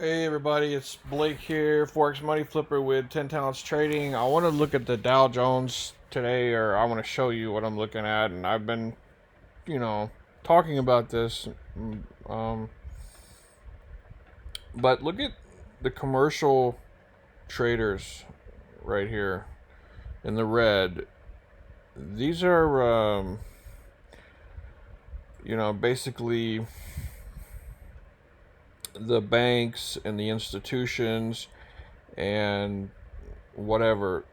Hey everybody, it's Blake here, Forex Money Flipper with 10 Talents Trading. I want to look at the Dow Jones today, or I want to show you what I'm looking at, and I've been, talking about this. Um, but look at the commercial traders right here in the red. These are, basically the banks and the institutions and whatever.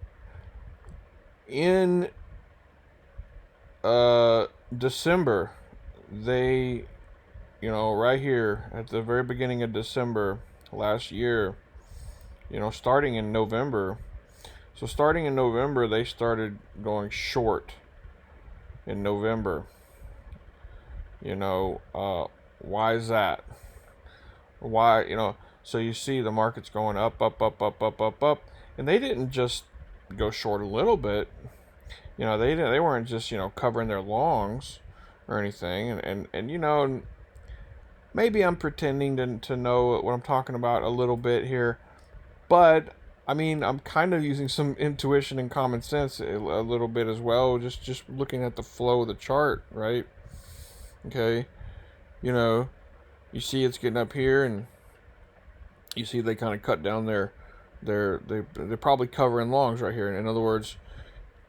In December, they, right here at the very beginning of December last year, starting in November. So starting in November, they started going short in November. Why is that? Why, so you see the market's going up, up, up, up, up, up, up, and they didn't just go short a little bit. They weren't just covering their longs or anything, and maybe I'm pretending to know what I'm talking about a little bit here, but I mean I'm kind of using some intuition and common sense a little bit as well, just looking at the flow of the chart, right? Okay, you know, you see it's getting up here, and you see they kind of cut down they're probably covering longs right here. In other words,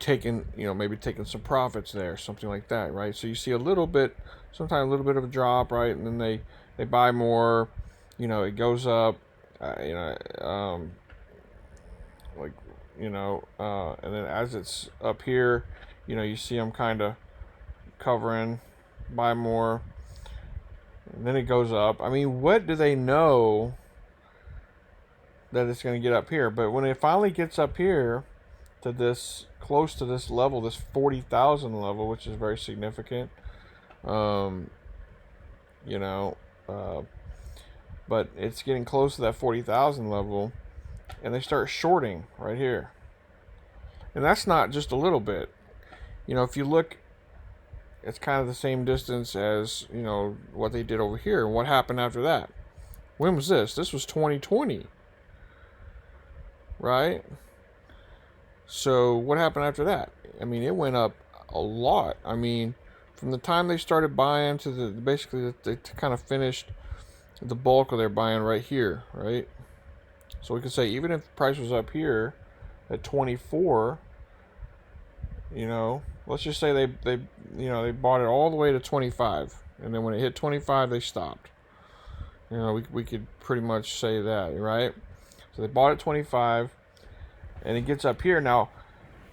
taking maybe taking some profits there, something like that, right? So you see a little bit, sometimes a little bit of a drop, right? And then they buy more, it goes up, like and then as it's up here, you see them kind of covering, buy more, and then it goes up. I mean, what do they know that it's going to get up here? But when it finally gets up here to this, close to this level, this 40,000 level, which is very significant, um, you know, uh, but it's getting close to that 40,000 level, and they start shorting right here. And that's not just a little bit. If you look, it's kind of the same distance as, what they did over here. And what happened after that? When was this? This was 2020, right? So what happened after that? I mean, it went up a lot. I mean, from the time they started buying to basically they kind of finished the bulk of their buying right here, right? So we could say even if the price was up here at 24, let's just say they bought it all the way to 25, and then when it hit 25 they stopped. We could pretty much say that, right? So they bought at 25, and it gets up here now.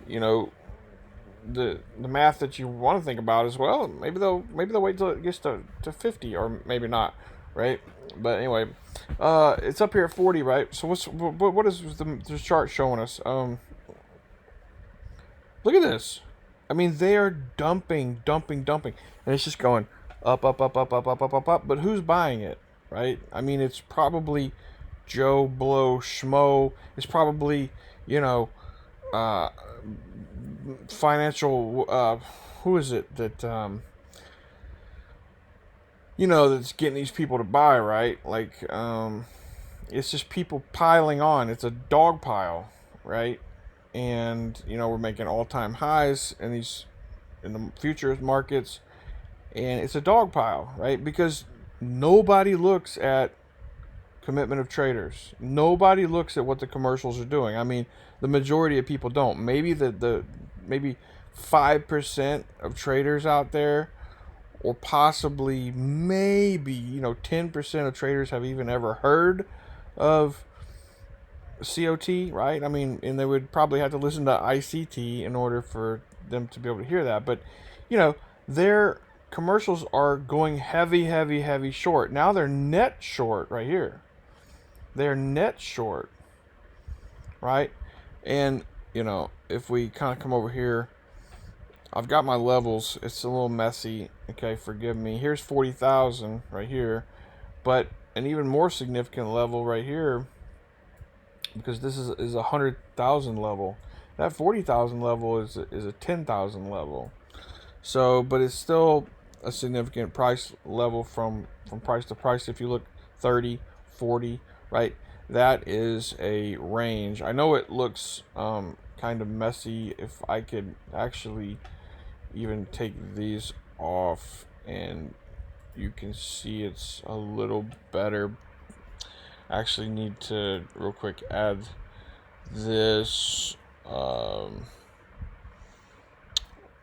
The math that you want to think about as well. Maybe they'll wait till it gets to 50, or maybe not, right? But anyway, it's up here at 40, right? So what is the chart showing us? Look at this. I mean, they are dumping, and it's just going up, up, up, up, up, up, up, up, up. But who's buying it, right? I mean, it's probably Joe Blow Schmo. It's probably financial. Who is it that that's getting these people to buy, right? Like, it's just people piling on. It's a dog pile, right? And we're making all-time highs in the futures markets, and it's a dog pile, right? Because nobody looks at commitment of traders. Nobody looks at what the commercials are doing. I mean, the majority of people don't. Maybe maybe 5% of traders out there, or possibly maybe 10% of traders have even ever heard of COT, right? I mean, and they would probably have to listen to ICT in order for them to be able to hear that. But their commercials are going heavy, heavy, heavy short. Now they're net short right here. They're net short, right? And if we kind of come over here, I've got my levels. It's a little messy. Okay, forgive me. Here's 40,000 right here, but an even more significant level right here, because this is a 100,000 level. That 40,000 level is a 10,000 level. So, but it's still a significant price level from price to price. If you look 30, 40, right? That is a range. I know it looks kind of messy. If I could actually even take these off and you can see it's a little better. I actually need to real quick add this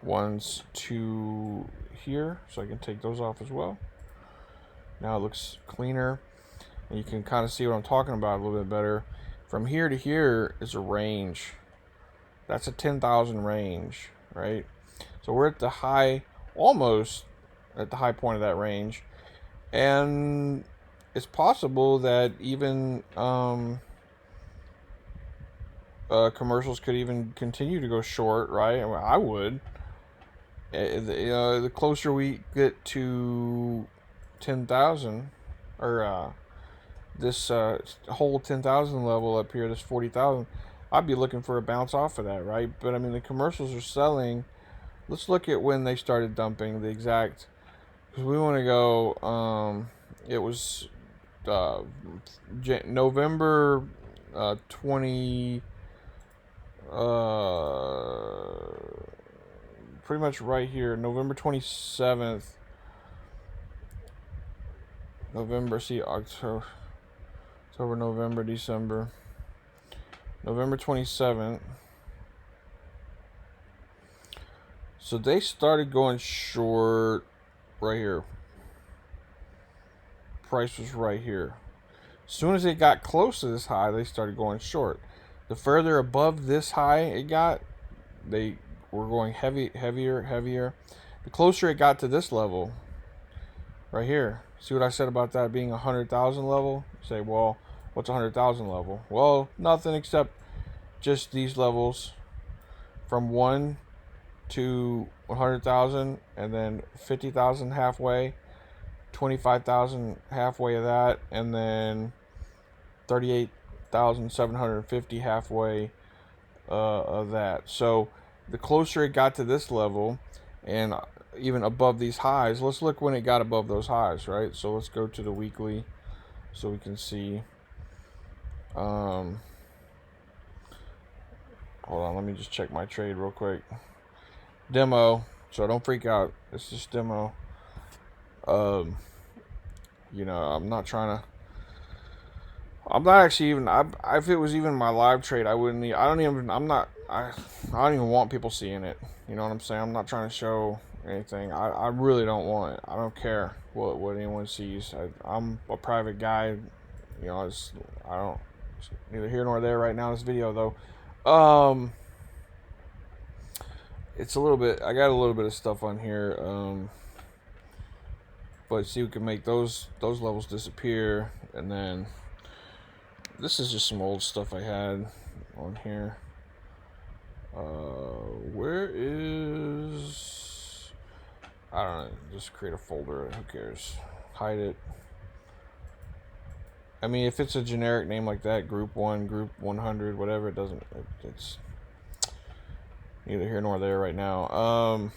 ones to here so I can take those off as well. Now it looks cleaner and you can kind of see what I'm talking about a little bit better. From here to here is a range. That's a 10,000 range, right? So we're at the high, almost at the high point of that range, and it's possible that even commercials could even continue to go short, right? I mean, I would. The closer we get to 10,000, or this whole 10,000 level up here, this 40,000, I'd be looking for a bounce off of that, right? But I mean, the commercials are selling. Let's look at when they started dumping the exact, because we want to go. It was November 20. Pretty much right here, November 27th. October, November, December. November 27th. So they started going short right here. Price was right here. As soon as it got close to this high, they started going short. The further above this high it got, they were going heavier. The closer it got to this level, right here. See what I said about that being 100,000 level? You say, well, what's 100,000 level? Well, nothing except just these levels from 1 to 100,000, and then 50,000 halfway, 25,000 halfway of that, and then 38,750 halfway of that. So the closer it got to this level, and even above these highs, let's look when it got above those highs, right? So let's go to the weekly so we can see. Hold on, let me just check my trade real quick. Demo, so don't freak out. It's just demo. I'm not trying to. I'm not actually even. If it was even my live trade, I wouldn't. I don't even. I don't even want people seeing it. You know what I'm saying? I'm not trying to show anything. I really don't want it. I don't care what anyone sees. I'm a private guy. You know, I don't. Neither here nor there right now in this video though. It's a little bit. I got a little bit of stuff on here. But see, we can make those levels disappear, and then this is just some old stuff I had on here. Where is? I don't know. Just create a folder. Who cares? Hide it. I mean, if it's a generic name like that, Group 1, Group 100, whatever, it doesn't. It's neither here nor there right now.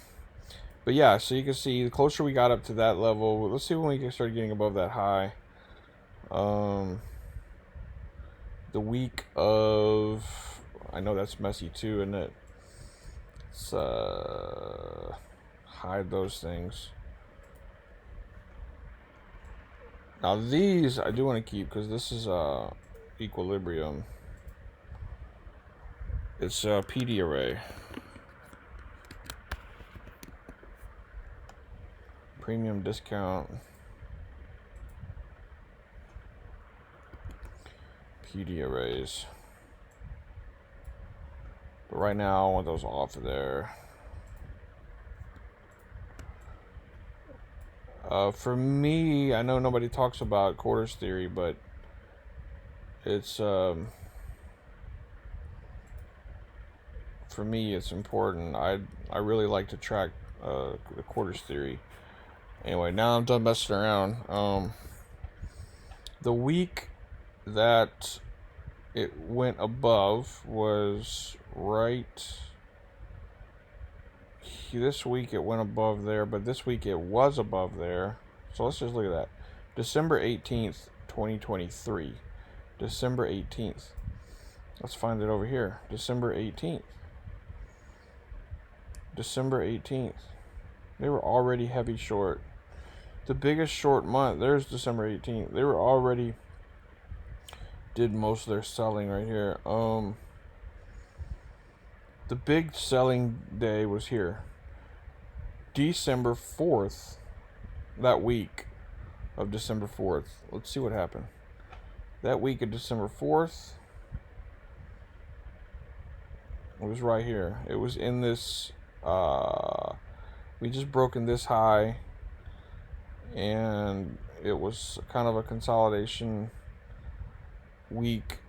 But yeah, so you can see the closer we got up to that level. Let's see when we can start getting above that high. The week of, I know that's messy too, isn't it? Let's hide those things. Now these I do want to keep because this is equilibrium. It's a PD array. Premium discount. PD arrays. But right now I want those off of there. For me, I know nobody talks about quarters theory, but it's for me it's important. I really like to track the quarters theory. Anyway, now I'm done messing around. The week that it went above was right. This week it went above there, but this week it was above there. So let's just look at that. December 18th, 2023. December 18th. Let's find it over here. December 18th. December 18th. They were already heavy short. The biggest short month, there's December 18th. They were already did most of their selling right here. The big selling day was here. December 4th. That week of December 4th. Let's see what happened. That week of December 4th. It was right here. It was in this, we just broken this high, and it was kind of a consolidation week.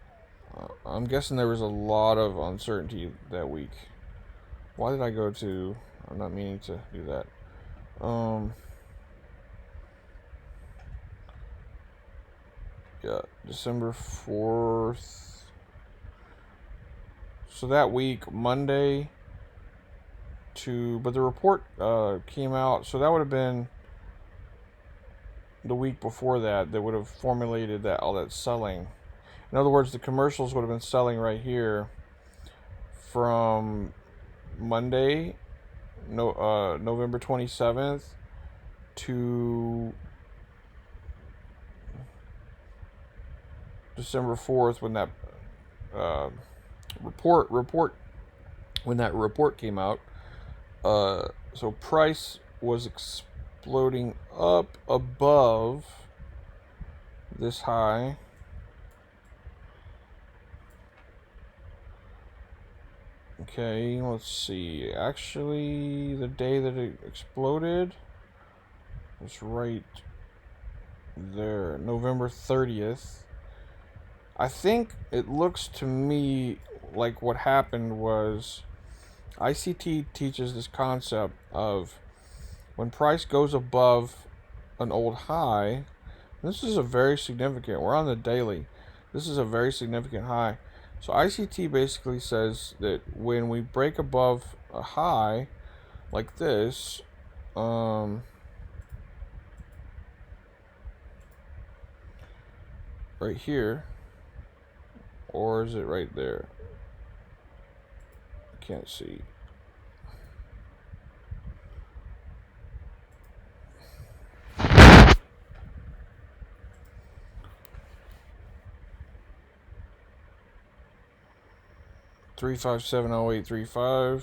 I'm guessing there was a lot of uncertainty that week. Why did I go to, I'm not meaning to do that. Yeah, December 4th. So that week, Monday but the report came out, so that would have been the week before that. They would have formulated that all that selling. In other words, the commercials would have been selling right here from Monday, November 27th to December 4th when that report came out. So price was exploding up above this high. Okay, let's see. Actually, the day that it exploded was right there, November 30th. I think it looks to me like what happened was ICT teaches this concept of when price goes above an old high. This is a very significant, we're on the daily. This is a very significant high. So ICT basically says that when we break above a high like this, right here, or is it right there? I can't see. $3570835,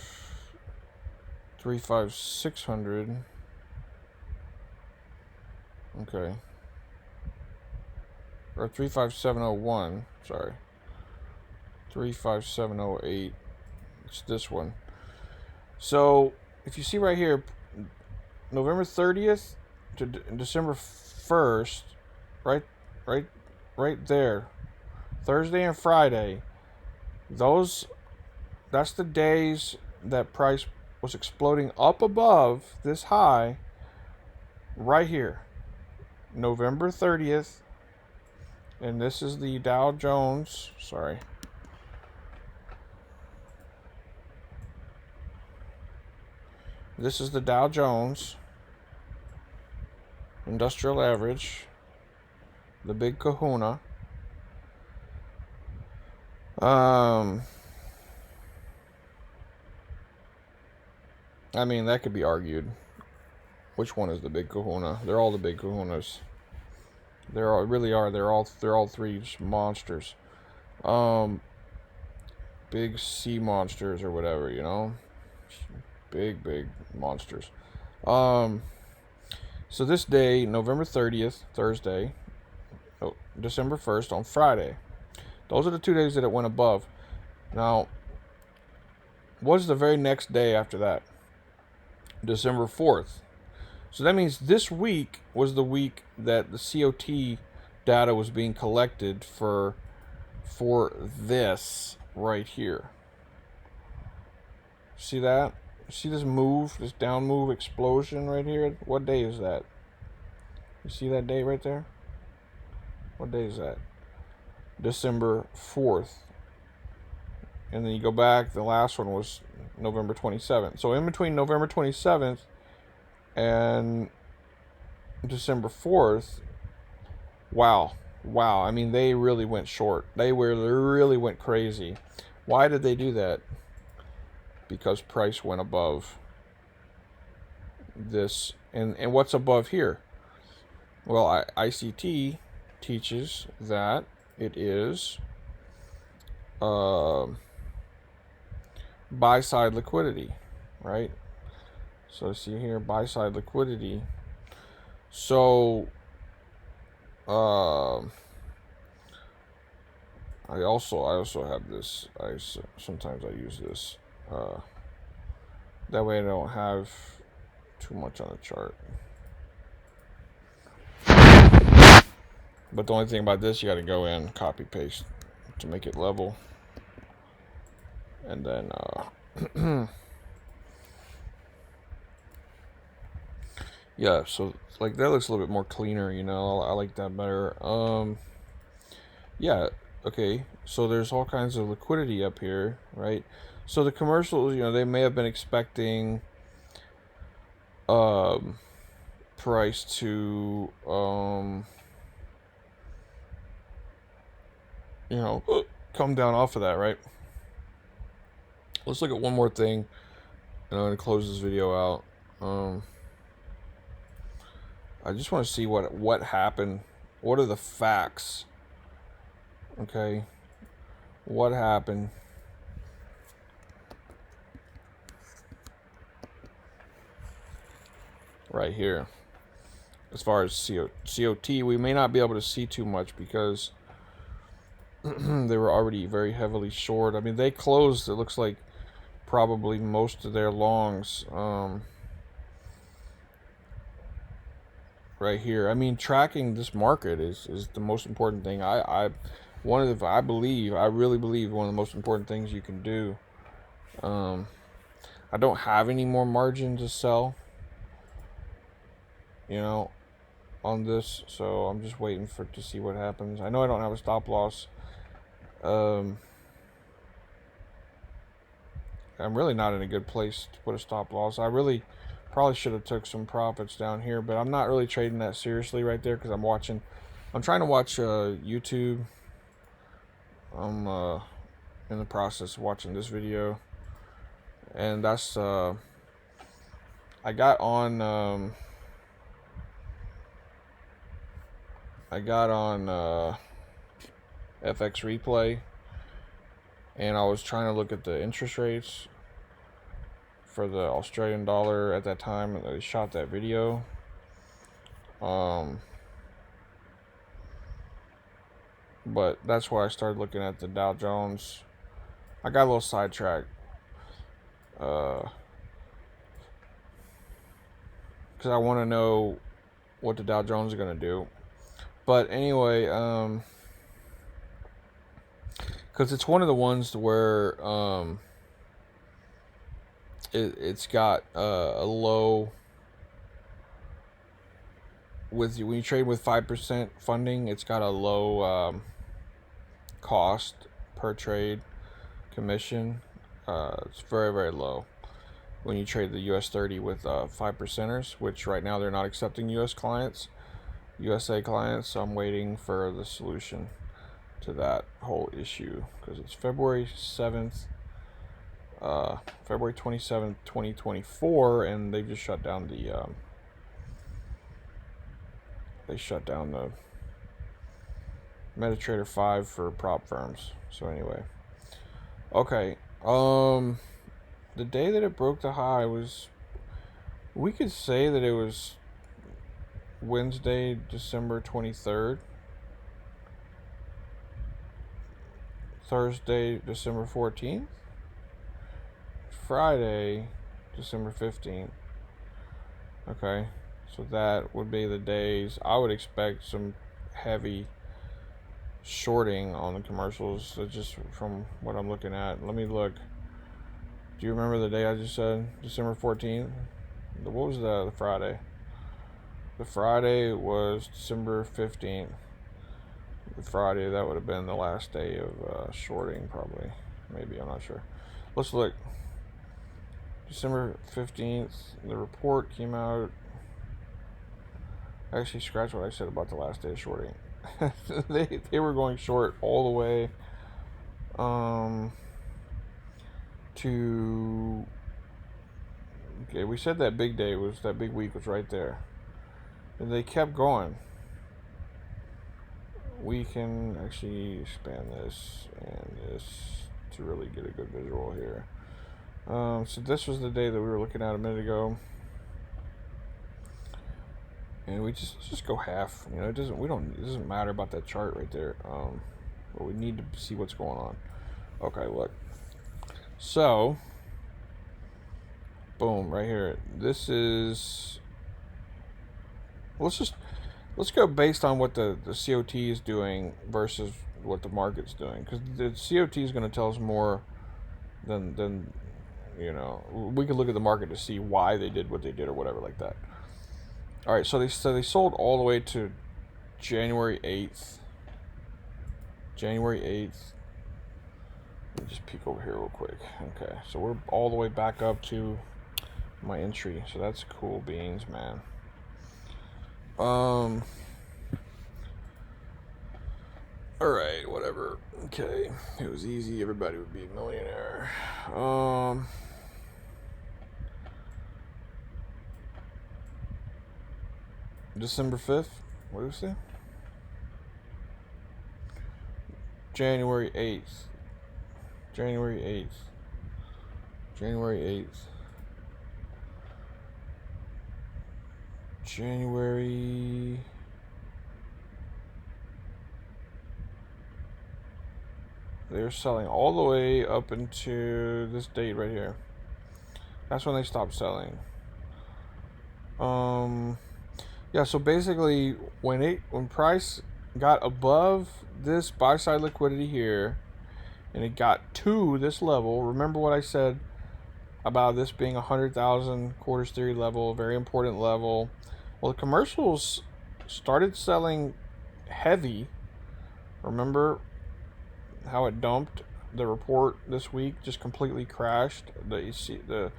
35600. Okay. Or 35701. Sorry. 35708. It's this one. So if you see right here, November 30th to December 1st, right there, Thursday and Friday, that's the days that price was exploding up above this high right here, November 30th. And this is the Dow Jones, sorry. This is the Dow Jones Industrial Average, the big kahuna. I mean, that could be argued. Which one is the big kahuna? They're all the big kahunas. They're all three just monsters. Big sea monsters or whatever, you know? Big monsters. So this day, November 30th, Thursday, December 1st on Friday. Those are the 2 days that it went above. Now, what's the very next day after that? December 4th. So that means this week was the week that the COT data was being collected for this right here. See that? See this move, this down move explosion right here? What day is that? You see that day right there? What day is that? December 4th. And then you go back, the last one was November 27th. So in between November 27th and December 4th, wow, wow, I mean, they really went short. They really went crazy. Why did they do that? Because price went above this. And what's above here? Well, ICT teaches that it is buy side liquidity, right? So see here, buy side liquidity. So I also have this. Sometimes I use this. That way I don't have too much on the chart. But the only thing about this, you got to go in, copy paste to make it level, and then yeah. So like that looks a little bit more cleaner, you know. I like that better. Yeah. Okay. So there's all kinds of liquidity up here, right? So the commercials, you know, they may have been expecting price to you know, come down off of that, right? Let's look at one more thing, and I'm gonna close this video out. I just want to see what happened. What are the facts? Okay, what happened? Right here. As far as COT, we may not be able to see too much because they were already very heavily short. I mean, they closed, it looks like, probably most of their longs right here. I mean, tracking this market is the most important thing. I really believe one of the most important things you can do. I don't have any more margin to sell, you know, on this, so I'm just waiting to see what happens. I know I don't have a stop loss. I'm really not in a good place to put a stop loss. I really probably should have took some profits down here, but I'm not really trading that seriously right there because I'm trying to watch YouTube. I'm in the process of watching this video, and that's I got on FX Replay, and I was trying to look at the interest rates for the Australian dollar at that time, and they shot that video. But that's why I started looking at the Dow Jones. I got a little sidetracked because I want to know what the Dow Jones is going to do. But anyway, because it's one of the ones where it's got a low when you trade with 5% funding. It's got a low cost per trade commission. It's very, very low when you trade the US30 with 5%ers, which right now they're not accepting USA clients. So I'm waiting for the solution to that whole issue because it's February 27th, 2024, and they just shut down the MetaTrader 5 for prop firms. So anyway, okay, the day that it broke the high we could say that it was Wednesday, December 23rd, Thursday, December 14th, Friday, December 15th. Okay, so that would be the days. I would expect some heavy shorting on the commercials. So just from what I'm looking at, let me look. Do you remember the day I just said? December 14th? What was the Friday? The Friday was December 15th. The Friday, that would have been the last day of shorting, probably. Maybe, I'm not sure. Let's look. December 15th, the report came out. I actually scratched what I said about the last day of shorting. they were going short all the way to, okay, we said that big day was, that big week was right there, and they kept going. We can actually expand this and this to really get a good visual here. So this was the day that we were looking at a minute ago, and we just go half. You know, it doesn't matter about that chart right there. But we need to see what's going on. Okay, look. So, boom, right here. This is. Let's go based on what the COT is doing versus what the market's doing, because the COT is going to tell us more than you know. We could look at the market to see why they did what they did or whatever like that. All right, so they sold all the way to January 8th. January 8th. Let me just peek over here real quick. Okay, so we're all the way back up to my entry, so that's cool beans, man. All right, whatever. Okay, it was easy. Everybody would be a millionaire. December 5th. What did we say? January 8th. January 8th. January 8th. January. They're selling all the way up into this date right here. That's when they stopped selling. Yeah, so basically when price got above this buy side liquidity here and it got to this level, remember what I said about this being 100,000 quarters theory level, very important level. Well, the commercials started selling heavy. Remember how it dumped? The report this week just completely crashed. The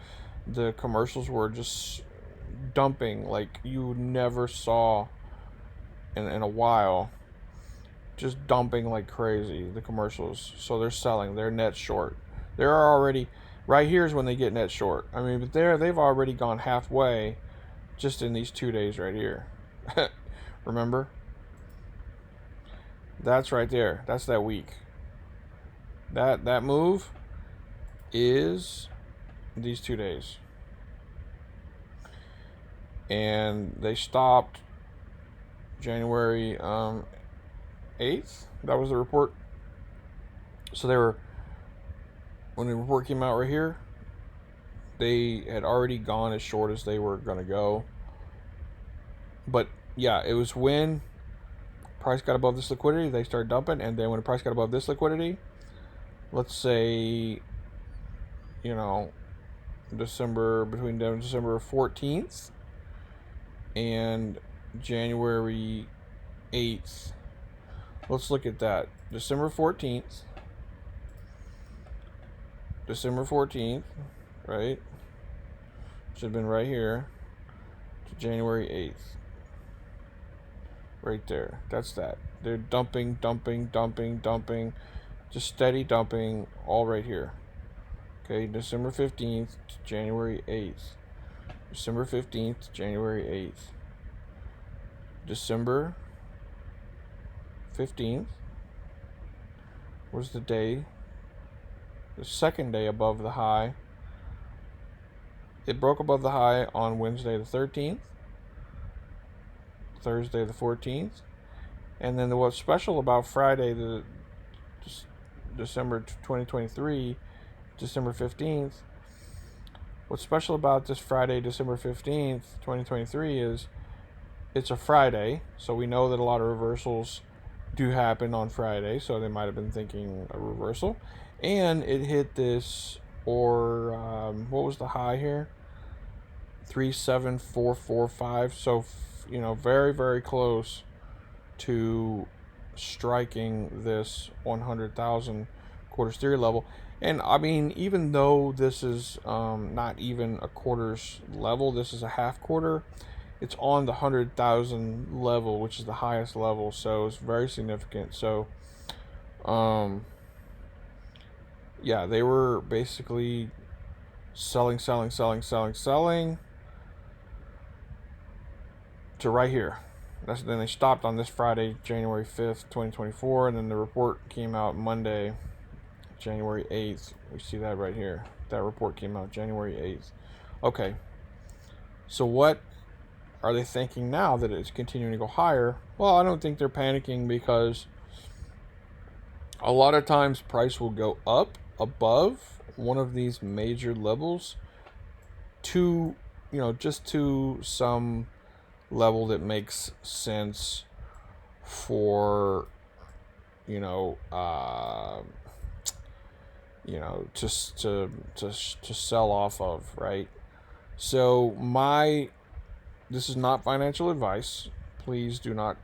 commercials were just dumping like you never saw in a while. Just dumping like crazy, the commercials. So they're selling. They're net short. They're already, right here is when they get net short. I mean, but they've already gone halfway just in these 2 days right here. Remember? That's right there. That's that week. That move is these 2 days. And they stopped January 8th. That was the report. So they were, when the report came out right here, they had already gone as short as they were going to go. But yeah, it was when price got above this liquidity, they started dumping. And then when the price got above this liquidity, let's say, you know, between December 14th and January 8th. Let's look at that. December 14th, right? Should have been right here to January 8th. Right there. That's that. They're dumping. Just steady dumping all right here. Okay, December 15th to January 8th. December 15th to January 8th. December 15th was the day, the second day above the high. It broke above the high on Wednesday the 13th, Thursday the 14th, and then what's special about Friday, the December 2023, December 15th, what's special about this Friday, December 15th, 2023 is it's a Friday, so we know that a lot of reversals do happen on Friday, so they might have been thinking a reversal. And it hit this, or what was the high here? 37445. So, you know, very, very close to striking this 100,000 quarters theory level. And I mean, even though this is not even a quarters level, this is a half quarter. it's on the 100,000 level, which is the highest level, so it's very significant. So yeah, they were basically selling to right here. Then they stopped on this Friday, January 5th, 2024, and then the report came out Monday, January 8th. We see that right here. That report came out January 8th. Okay. So what are they thinking now that it's continuing to go higher? Well, I don't think they're panicking, because a lot of times price will go up above one of these major levels to, just to some level that makes sense for, just to sell off of, right? So this is not financial advice. Please do not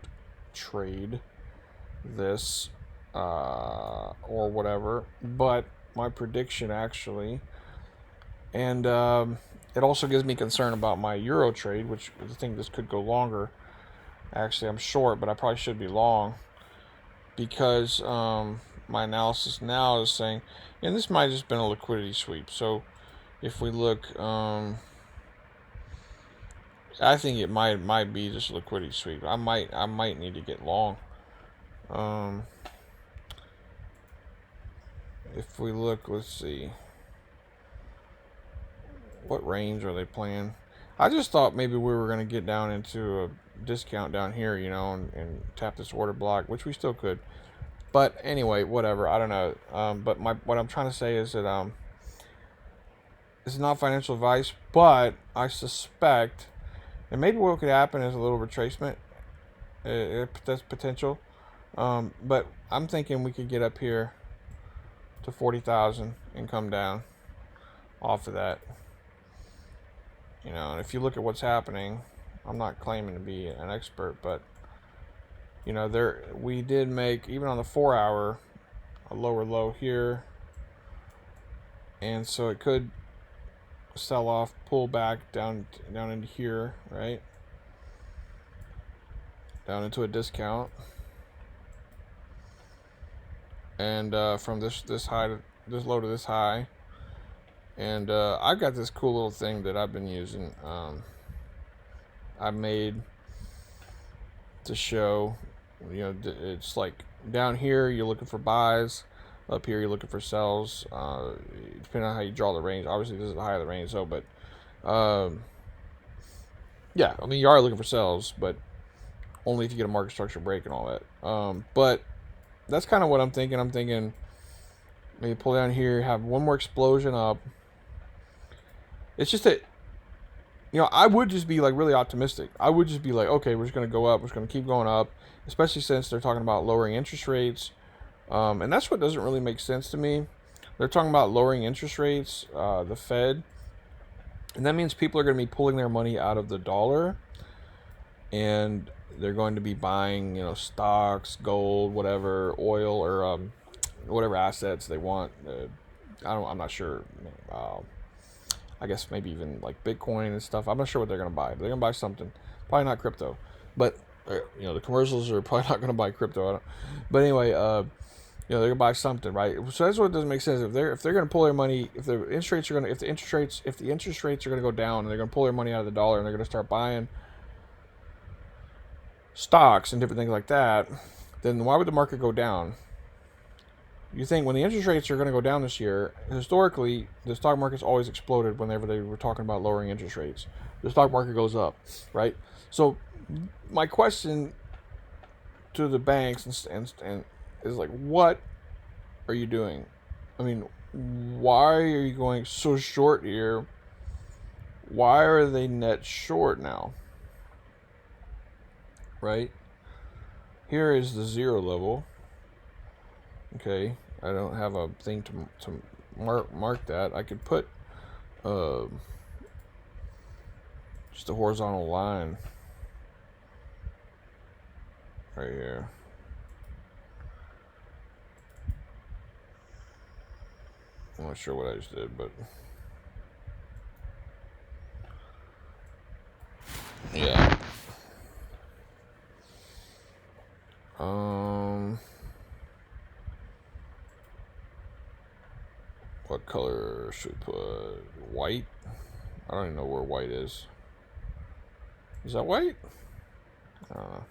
trade this or whatever. But my prediction, actually, and it also gives me concern about my euro trade, which I think this could go longer. Actually, I'm short, but I probably should be long, because my analysis now is saying, and this might have just been a liquidity sweep. So if we look, I think it might be just a liquidity sweep. I might need to get long. If we look, let's see, what range are they playing? I just thought maybe we were going to get down into a discount down here, and tap this order block, which we still could. But anyway, whatever. I don't know. But what I'm trying to say is that it's not financial advice, but I suspect, and maybe what could happen is a little retracement. That's potential. But I'm thinking we could get up here to 40,000 and come down off of that. And if you look at what's happening, I'm not claiming to be an expert, but we did make, even on the 4-hour, a lower low here, and so it could sell off, pull back down into here, right, down into a discount, and from this high to this low to this high. And I've got this cool little thing that I've been using. I made to show, it's like down here you're looking for buys, up here you're looking for sells. Depending on how you draw the range. Obviously, this is the higher the range, so but yeah, I mean, you are looking for sells, but only if you get a market structure break and all that. But that's kind of what I'm thinking. I'm thinking maybe pull down here, have one more explosion up. It's just that, I would just be like really optimistic. I would just be like, okay, we're just going to go up. We're just going to keep going up, especially since they're talking about lowering interest rates. And that's what doesn't really make sense to me. They're talking about lowering interest rates, the Fed. And that means people are going to be pulling their money out of the dollar. And they're going to be buying, stocks, gold, whatever, oil, or whatever assets they want. I'm not sure. I guess maybe even like Bitcoin and stuff. I'm not sure what they're going to buy. But they're going to buy something. Probably not crypto. But, the commercials are probably not going to buy crypto. But anyway, they're going to buy something, right? So that's what doesn't make sense. If they're going to pull their money, if the interest rates are going to go down, and they're going to pull their money out of the dollar, and they're going to start buying stocks and different things like that, then why would the market go down? You think when the interest rates are going to go down this year, historically, the stock market's always exploded whenever they were talking about lowering interest rates. The stock market goes up, right? So my question to the banks and is like, what are you doing? I mean, why are you going so short here? Why are they net short now? Right? Here is the zero level. Okay, I don't have a thing to mark that. I could put just a horizontal line right here. I'm not sure what I just did, but yeah. What color should we put? White? I don't even know where white is. Is that white? I don't know.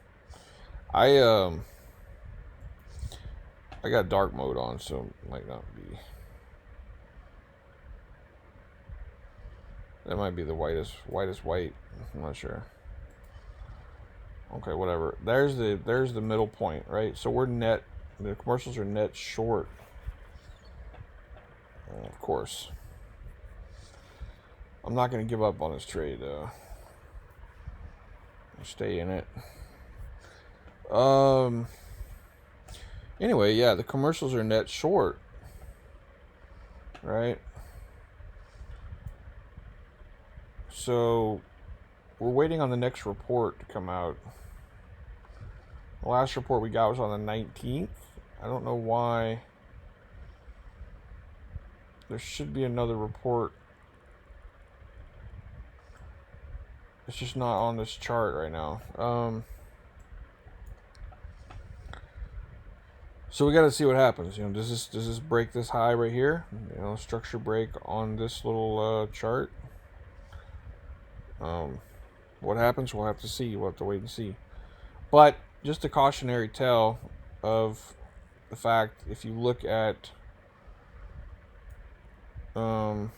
I got dark mode on, so it might not be. That might be the whitest white. I'm not sure. Okay, whatever. There's the middle point, right? So we're net. The commercials are net short. Of course. I'm not going to give up on this trade, though. I'll stay in it. Anyway, yeah, the commercials are net short, right? So we're waiting on the next report to come out. The last report we got was on the 19th. I don't know why. There should be another report. It's just not on this chart right now. So we got to see what happens. You know, does this break this high right here? You know, structure break on this little chart. What happens? We'll have to see. We'll have to wait and see. But just a cautionary tale of the fact, if you look at but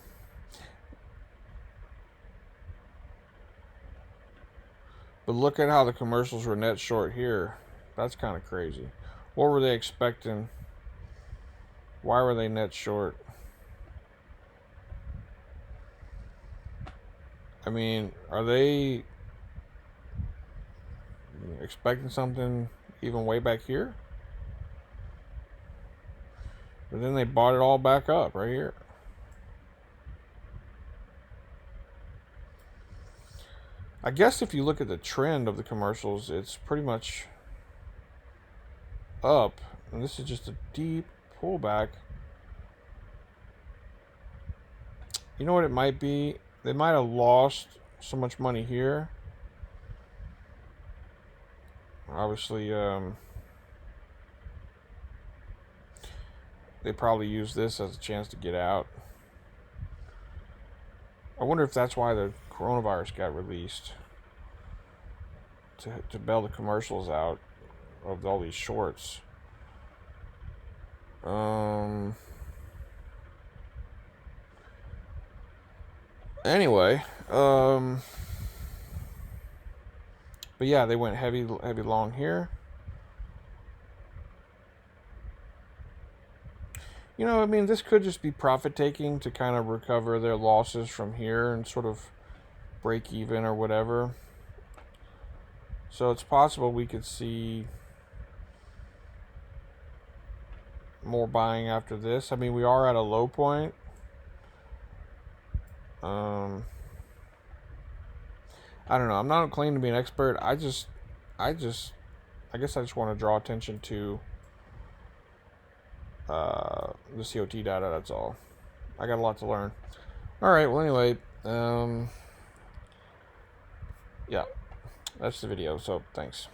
look at how the commercials were net short here. That's kind of crazy. What were they expecting? Why were they net short? I mean, are they expecting something even way back here? But then they bought it all back up right here. I guess if you look at the trend of the commercials, it's pretty much up. And this is just a deep pullback. You know what it might be? They might have lost so much money here. Obviously, they probably use this as a chance to get out. I wonder if that's why the coronavirus got released. To bail the commercials out of all these shorts. Anyway, but yeah, they went heavy long here. You know, I mean, this could just be profit taking to kind of recover their losses from here and sort of break even or whatever. So it's possible we could see more buying after this. I mean, we are at a low point. I don't know. I'm not claiming to be an expert. I guess I just want to draw attention to the COT data. That's all. I got a lot to learn. All right. Well, anyway, yeah, that's the video. So thanks.